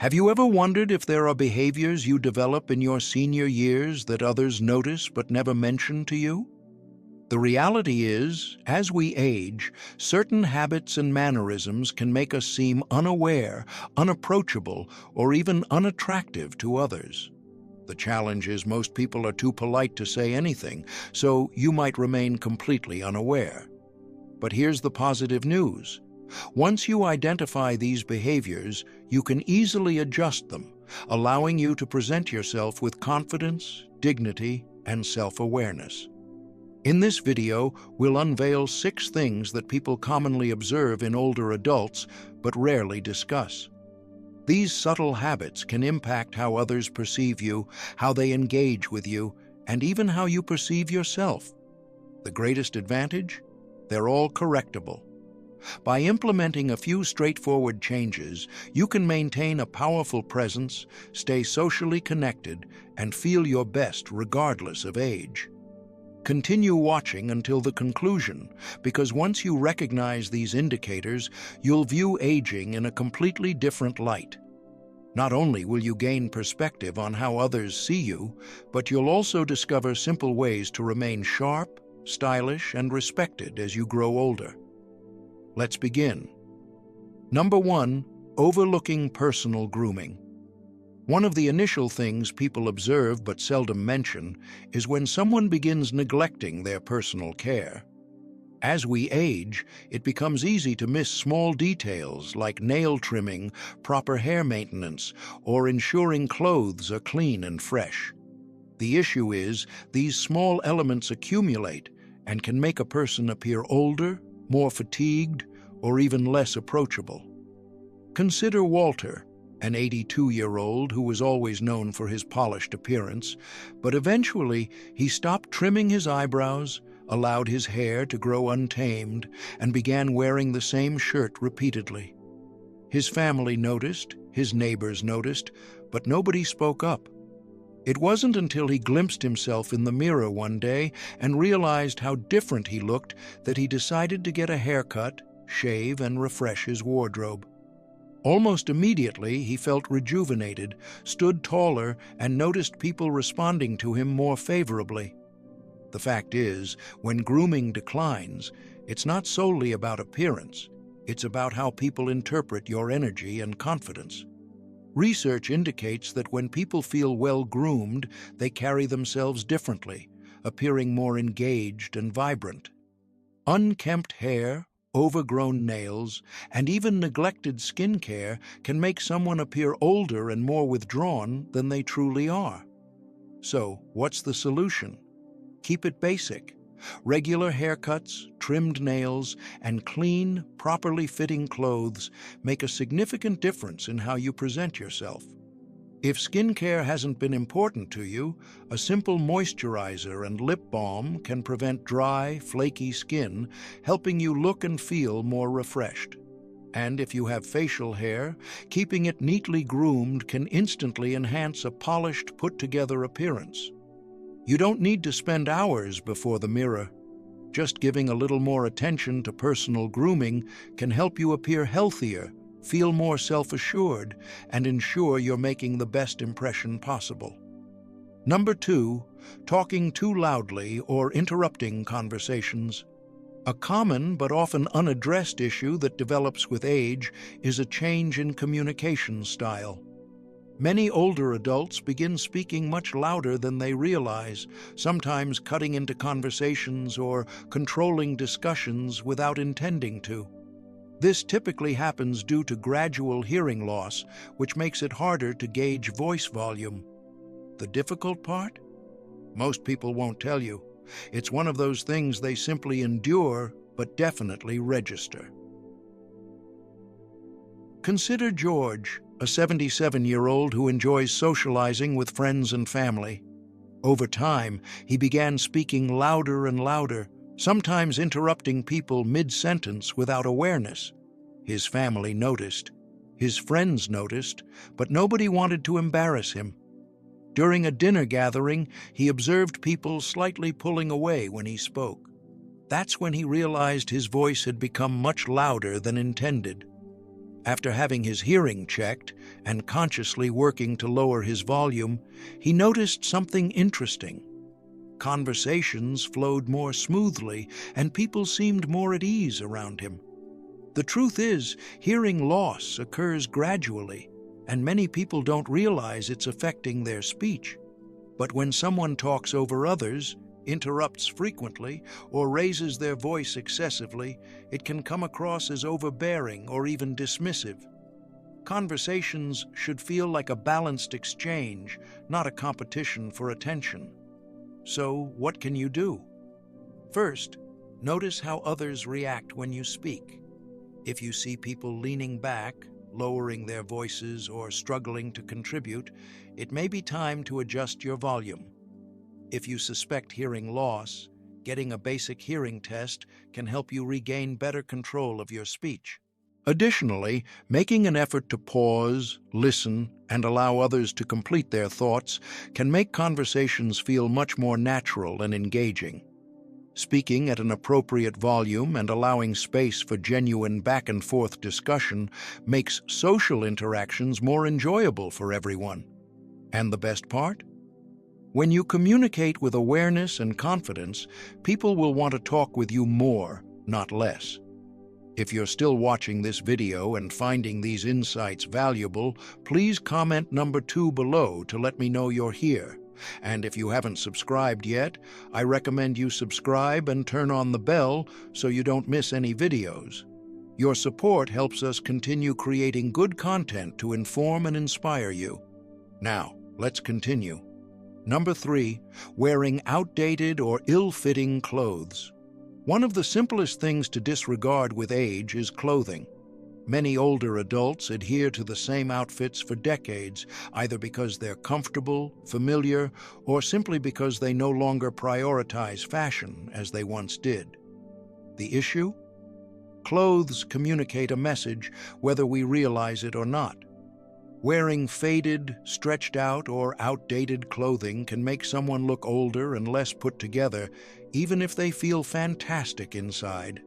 Have you ever wondered if there are behaviors you develop in your senior years that others notice but never mention to you? The reality is, as we age, certain habits and mannerisms can make us seem unaware, unapproachable, or even unattractive to others. The challenge is most people are too polite to say anything, so you might remain completely unaware. But here's the positive news. Once you identify these behaviors, you can easily adjust them, allowing you to present yourself with confidence, dignity, and self-awareness. In this video, we'll unveil 6 things that people commonly observe in older adults but rarely discuss. These subtle habits can impact how others perceive you, how they engage with you, and even how you perceive yourself. The greatest advantage? They're all correctable. By implementing a few straightforward changes, you can maintain a powerful presence, stay socially connected, and feel your best regardless of age. Continue watching until the conclusion, because once you recognize these indicators, you'll view aging in a completely different light. Not only will you gain perspective on how others see you, but you'll also discover simple ways to remain sharp, stylish, and respected as you grow older. Let's begin. Number 1, overlooking personal grooming. One of the initial things people observe but seldom mention is when someone begins neglecting their personal care. As we age, it becomes easy to miss small details like nail trimming, proper hair maintenance, or ensuring clothes are clean and fresh. The issue is, these small elements accumulate and can make a person appear older, more fatigued, or even less approachable. Consider Walter, an 82-year-old who was always known for his polished appearance, but eventually he stopped trimming his eyebrows, allowed his hair to grow untamed, and began wearing the same shirt repeatedly. His family noticed, his neighbors noticed, but nobody spoke up. It wasn't until he glimpsed himself in the mirror one day and realized how different he looked that he decided to get a haircut, shave, and refresh his wardrobe. Almost immediately, he felt rejuvenated, stood taller, and noticed people responding to him more favorably. The fact is, when grooming declines, it's not solely about appearance. It's about how people interpret your energy and confidence. Research indicates that when people feel well-groomed, they carry themselves differently, appearing more engaged and vibrant. Unkempt hair, overgrown nails, and even neglected skin care can make someone appear older and more withdrawn than they truly are. So, what's the solution? Keep it basic. Regular haircuts, trimmed nails, and clean, properly fitting clothes make a significant difference in how you present yourself. If skincare hasn't been important to you, a simple moisturizer and lip balm can prevent dry, flaky skin, helping you look and feel more refreshed. And if you have facial hair, keeping it neatly groomed can instantly enhance a polished, put-together appearance. You don't need to spend hours before the mirror. Just giving a little more attention to personal grooming can help you appear healthier, feel more self-assured, and ensure you're making the best impression possible. Number 2, talking too loudly or interrupting conversations. A common but often unaddressed issue that develops with age is a change in communication style. Many older adults begin speaking much louder than they realize, sometimes cutting into conversations or controlling discussions without intending to. This typically happens due to gradual hearing loss, which makes it harder to gauge voice volume. The difficult part? Most people won't tell you. It's one of those things they simply endure, but definitely register. Consider George, a 77-year-old who enjoys socializing with friends and family. Over time, he began speaking louder and louder, sometimes interrupting people mid-sentence without awareness. His family noticed. His friends noticed, but nobody wanted to embarrass him. During a dinner gathering, he observed people slightly pulling away when he spoke. That's when he realized his voice had become much louder than intended. After having his hearing checked and consciously working to lower his volume, he noticed something interesting. Conversations flowed more smoothly, and people seemed more at ease around him. The truth is, hearing loss occurs gradually, and many people don't realize it's affecting their speech. But when someone talks over others, interrupts frequently, or raises their voice excessively, it can come across as overbearing or even dismissive. Conversations should feel like a balanced exchange, not a competition for attention. So, what can you do? First, notice how others react when you speak. If you see people leaning back, lowering their voices, or struggling to contribute, it may be time to adjust your volume. If you suspect hearing loss, getting a basic hearing test can help you regain better control of your speech. Additionally, making an effort to pause, listen, and allow others to complete their thoughts can make conversations feel much more natural and engaging. Speaking at an appropriate volume and allowing space for genuine back-and-forth discussion makes social interactions more enjoyable for everyone. And the best part? When you communicate with awareness and confidence, people will want to talk with you more, not less. If you're still watching this video and finding these insights valuable, please comment number 2 below to let me know you're here. And if you haven't subscribed yet, I recommend you subscribe and turn on the bell so you don't miss any videos. Your support helps us continue creating good content to inform and inspire you. Now, let's continue. Number 3, wearing outdated or ill-fitting clothes. One of the simplest things to disregard with age is clothing. Many older adults adhere to the same outfits for decades, either because they're comfortable, familiar, or simply because they no longer prioritize fashion as they once did. The issue? Clothes communicate a message whether we realize it or not. Wearing faded, stretched out, or outdated clothing can make someone look older and less put together, even if they feel fantastic inside.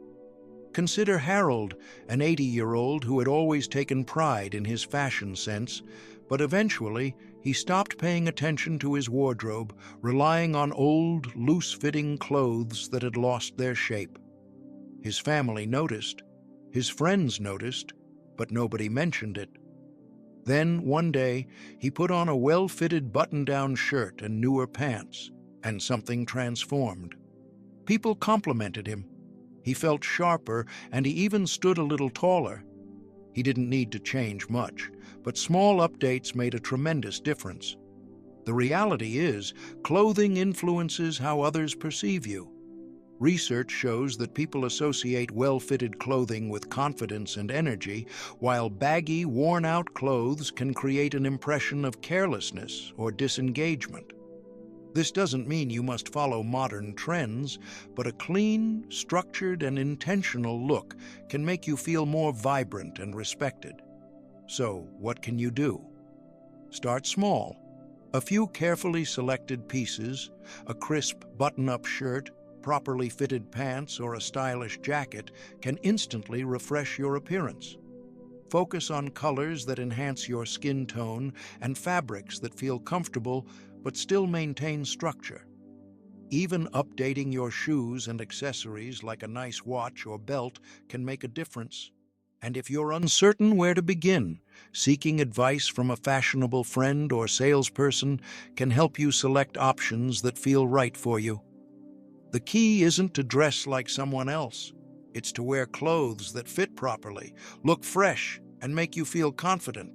Consider Harold, an 80-year-old who had always taken pride in his fashion sense, but eventually he stopped paying attention to his wardrobe, relying on old, loose-fitting clothes that had lost their shape. His family noticed, his friends noticed, but nobody mentioned it. Then, one day, he put on a well-fitted button-down shirt and newer pants, and something transformed. People complimented him. He felt sharper, and he even stood a little taller. He didn't need to change much, but small updates made a tremendous difference. The reality is, clothing influences how others perceive you. Research shows that people associate well-fitted clothing with confidence and energy, while baggy, worn-out clothes can create an impression of carelessness or disengagement. This doesn't mean you must follow modern trends, but a clean, structured, and intentional look can make you feel more vibrant and respected. So, what can you do? Start small. A few carefully selected pieces, a crisp button-up shirt, properly fitted pants, or a stylish jacket can instantly refresh your appearance. Focus on colors that enhance your skin tone and fabrics that feel comfortable but still maintain structure. Even updating your shoes and accessories like a nice watch or belt can make a difference. And if you're uncertain where to begin, seeking advice from a fashionable friend or salesperson can help you select options that feel right for you. The key isn't to dress like someone else. It's to wear clothes that fit properly, look fresh, and make you feel confident.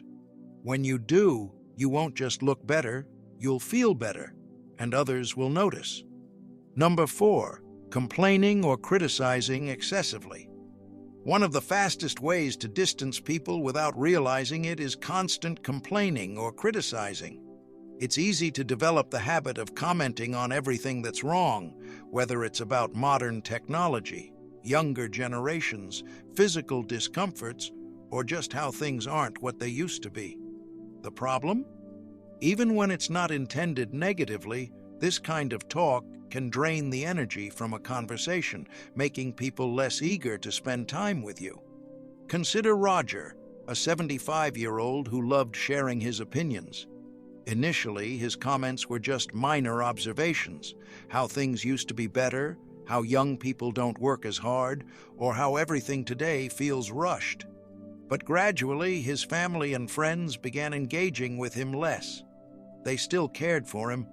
When you do, you won't just look better, you'll feel better, and others will notice. Number 4, complaining or criticizing excessively. One of the fastest ways to distance people without realizing it is constant complaining or criticizing. It's easy to develop the habit of commenting on everything that's wrong, whether it's about modern technology, younger generations, physical discomforts, or just how things aren't what they used to be. The problem? Even when it's not intended negatively, this kind of talk can drain the energy from a conversation, making people less eager to spend time with you. Consider Roger, a 75-year-old who loved sharing his opinions. Initially, his comments were just minor observations, how things used to be better, how young people don't work as hard, or how everything today feels rushed. But gradually, his family and friends began engaging with him less. They still cared for him,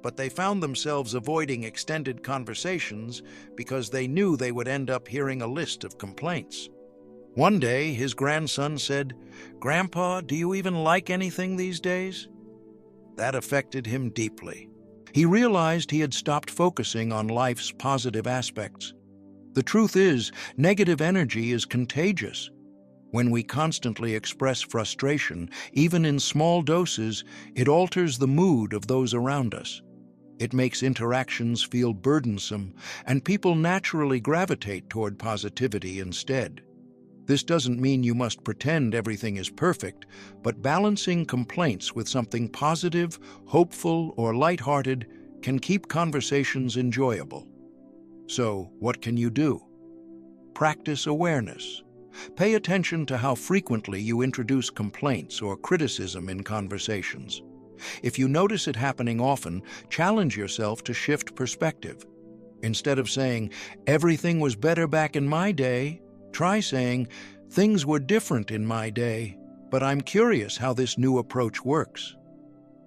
but they found themselves avoiding extended conversations because they knew they would end up hearing a list of complaints. One day, his grandson said, "Grandpa, do you even like anything these days?" That affected him deeply. He realized he had stopped focusing on life's positive aspects. The truth is, negative energy is contagious. When we constantly express frustration, even in small doses, it alters the mood of those around us. It makes interactions feel burdensome, and people naturally gravitate toward positivity instead. This doesn't mean you must pretend everything is perfect, but balancing complaints with something positive, hopeful, or lighthearted can keep conversations enjoyable. So, what can you do? Practice awareness. Pay attention to how frequently you introduce complaints or criticism in conversations. If you notice it happening often, challenge yourself to shift perspective. Instead of saying, "Everything was better back in my day," try saying, "Things were different in my day, but I'm curious how this new approach works."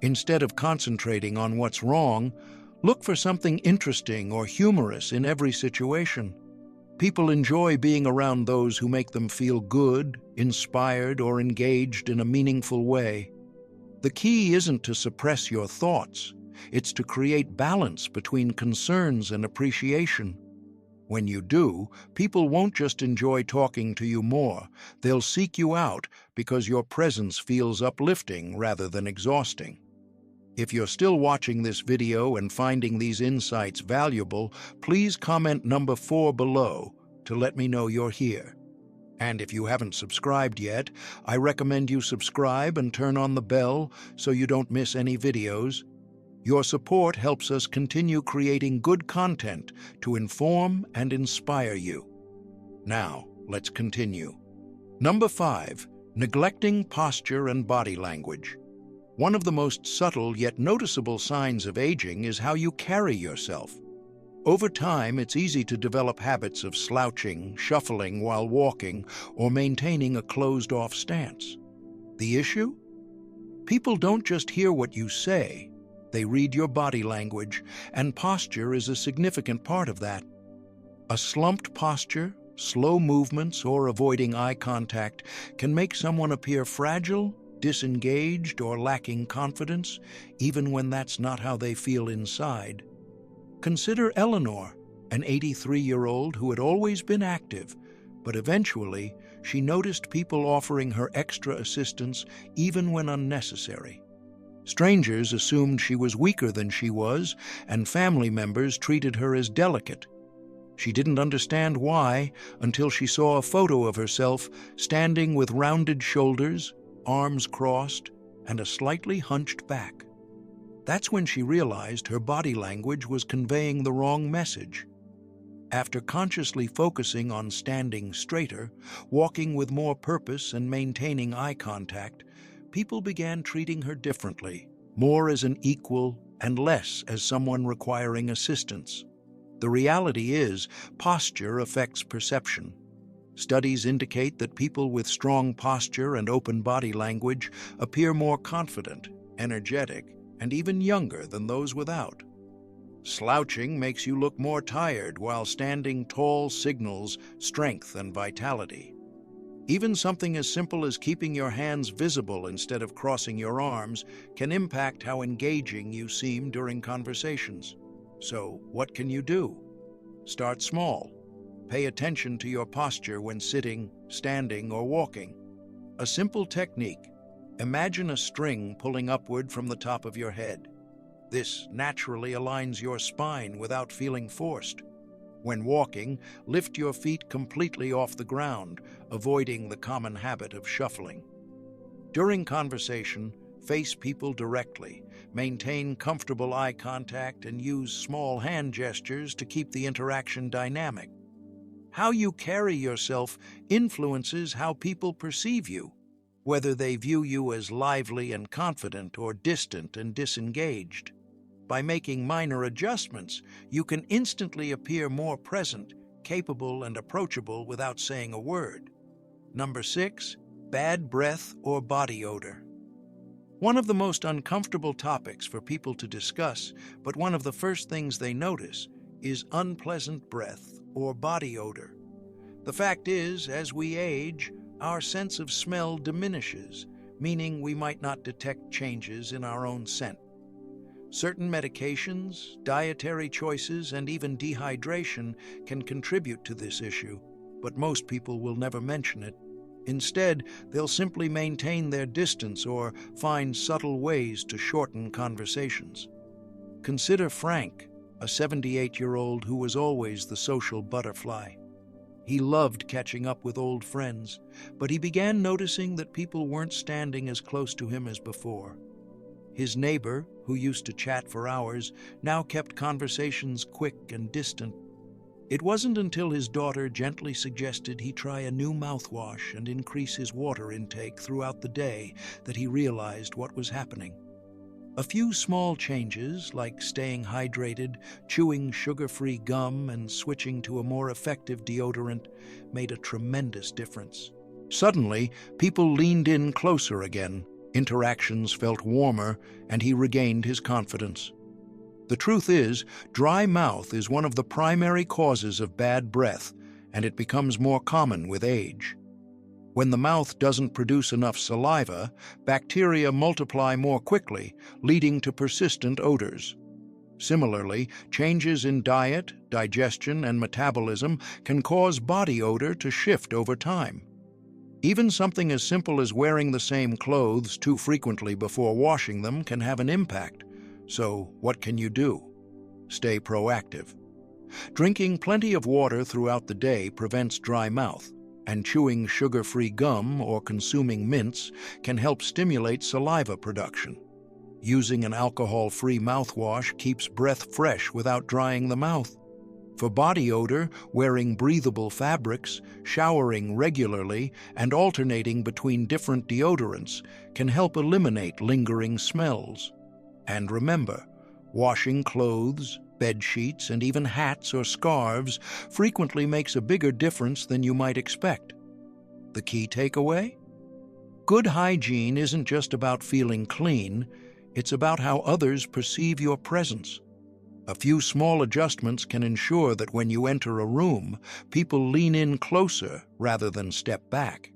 Instead of concentrating on what's wrong, look for something interesting or humorous in every situation. People enjoy being around those who make them feel good, inspired, or engaged in a meaningful way. The key isn't to suppress your thoughts, it's to create balance between concerns and appreciation. When you do, people won't just enjoy talking to you more, they'll seek you out because your presence feels uplifting rather than exhausting. If you're still watching this video and finding these insights valuable, please comment number 4 below to let me know you're here. And if you haven't subscribed yet, I recommend you subscribe and turn on the bell so you don't miss any videos. Your support helps us continue creating good content to inform and inspire you. Now, let's continue. Number 5, neglecting posture and body language. One of the most subtle yet noticeable signs of aging is how you carry yourself. Over time, it's easy to develop habits of slouching, shuffling while walking, or maintaining a closed-off stance. The issue? People don't just hear what you say, they read your body language, and posture is a significant part of that. A slumped posture, slow movements, or avoiding eye contact can make someone appear fragile, disengaged, or lacking confidence, even when that's not how they feel inside. Consider Eleanor, an 83-year-old who had always been active, but eventually she noticed people offering her extra assistance even when unnecessary. Strangers assumed she was weaker than she was, and family members treated her as delicate. She didn't understand why until she saw a photo of herself standing with rounded shoulders, arms crossed, and a slightly hunched back. That's when she realized her body language was conveying the wrong message. After consciously focusing on standing straighter, walking with more purpose, and maintaining eye contact, people began treating her differently, more as an equal and less as someone requiring assistance. The reality is, posture affects perception. Studies indicate that people with strong posture and open body language appear more confident, energetic, and even younger than those without. Slouching makes you look more tired, while standing tall signals strength and vitality. Even something as simple as keeping your hands visible instead of crossing your arms can impact how engaging you seem during conversations. So, what can you do? Start small. Pay attention to your posture when sitting, standing, or walking. A simple technique: imagine a string pulling upward from the top of your head. This naturally aligns your spine without feeling forced. When walking, lift your feet completely off the ground, avoiding the common habit of shuffling. During conversation, face people directly, maintain comfortable eye contact, and use small hand gestures to keep the interaction dynamic. How you carry yourself influences how people perceive you. whether they view you as lively and confident or distant and disengaged. By making minor adjustments, you can instantly appear more present, capable, and approachable without saying a word. Number 6, bad breath or body odor. One of the most uncomfortable topics for people to discuss, but one of the first things they notice, is unpleasant breath or body odor. The fact is, as we age, our sense of smell diminishes, meaning we might not detect changes in our own scent. Certain medications, dietary choices, and even dehydration can contribute to this issue, but most people will never mention it. Instead, they'll simply maintain their distance or find subtle ways to shorten conversations. Consider Frank, a 78-year-old who was always the social butterfly. He loved catching up with old friends, but he began noticing that people weren't standing as close to him as before. His neighbor, who used to chat for hours, now kept conversations quick and distant. It wasn't until his daughter gently suggested he try a new mouthwash and increase his water intake throughout the day that he realized what was happening. A few small changes, like staying hydrated, chewing sugar-free gum, and switching to a more effective deodorant, made a tremendous difference. Suddenly, people leaned in closer again. Interactions felt warmer, and he regained his confidence. The truth is, dry mouth is one of the primary causes of bad breath, and it becomes more common with age. When the mouth doesn't produce enough saliva, bacteria multiply more quickly, leading to persistent odors. Similarly, changes in diet, digestion, and metabolism can cause body odor to shift over time. Even something as simple as wearing the same clothes too frequently before washing them can have an impact. So, what can you do? Stay proactive. Drinking plenty of water throughout the day prevents dry mouth, and chewing sugar-free gum or consuming mints can help stimulate saliva production. Using an alcohol-free mouthwash keeps breath fresh without drying the mouth. For body odor, wearing breathable fabrics, showering regularly, and alternating between different deodorants can help eliminate lingering smells. And remember, washing clothes, bed sheets, and even hats or scarves frequently makes a bigger difference than you might expect. The key takeaway? Good hygiene isn't just about feeling clean, it's about how others perceive your presence. A few small adjustments can ensure that when you enter a room, people lean in closer rather than step back.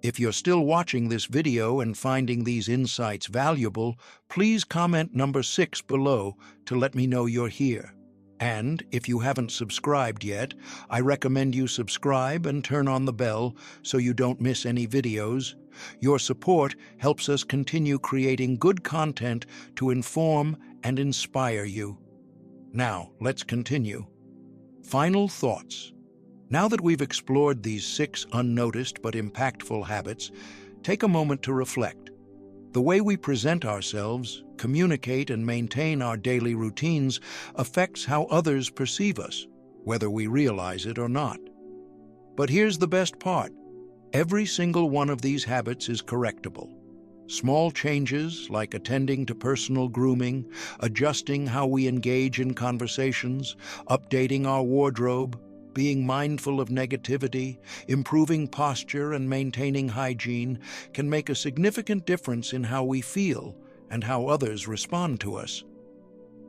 If you're still watching this video and finding these insights valuable, please comment number 6 below to let me know you're here. And if you haven't subscribed yet, I recommend you subscribe and turn on the bell so you don't miss any videos. Your support helps us continue creating good content to inform and inspire you. Now, let's continue. Final thoughts. Now that we've explored these 6 unnoticed but impactful habits, take a moment to reflect. The way we present ourselves, communicate, and maintain our daily routines affects how others perceive us, whether we realize it or not. But here's the best part. Every single one of these habits is correctable. Small changes like attending to personal grooming, adjusting how we engage in conversations, updating our wardrobe, being mindful of negativity, improving posture, and maintaining hygiene can make a significant difference in how we feel and how others respond to us.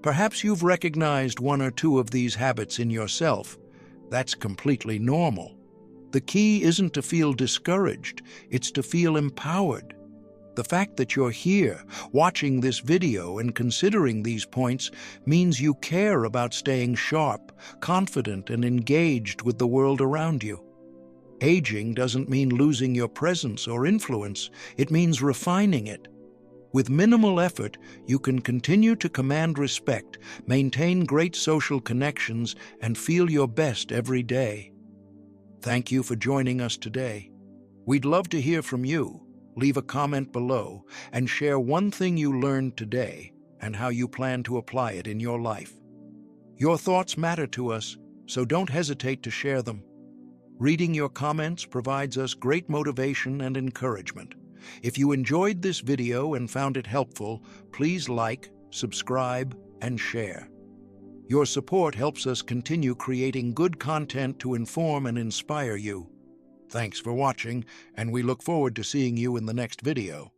Perhaps you've recognized 1 or 2 of these habits in yourself. That's completely normal. The key isn't to feel discouraged, it's to feel empowered. The fact that you're here, watching this video and considering these points means you care about staying sharp, confident, and engaged with the world around you. Aging doesn't mean losing your presence or influence, it means refining it. With minimal effort, you can continue to command respect, maintain great social connections, and feel your best every day. Thank you for joining us today. We'd love to hear from you. Leave a comment below and share one thing you learned today and how you plan to apply it in your life. Your thoughts matter to us, so don't hesitate to share them. Reading your comments provides us great motivation and encouragement. If you enjoyed this video and found it helpful, please like, subscribe, and share. Your support helps us continue creating good content to inform and inspire you. Thanks for watching, and we look forward to seeing you in the next video.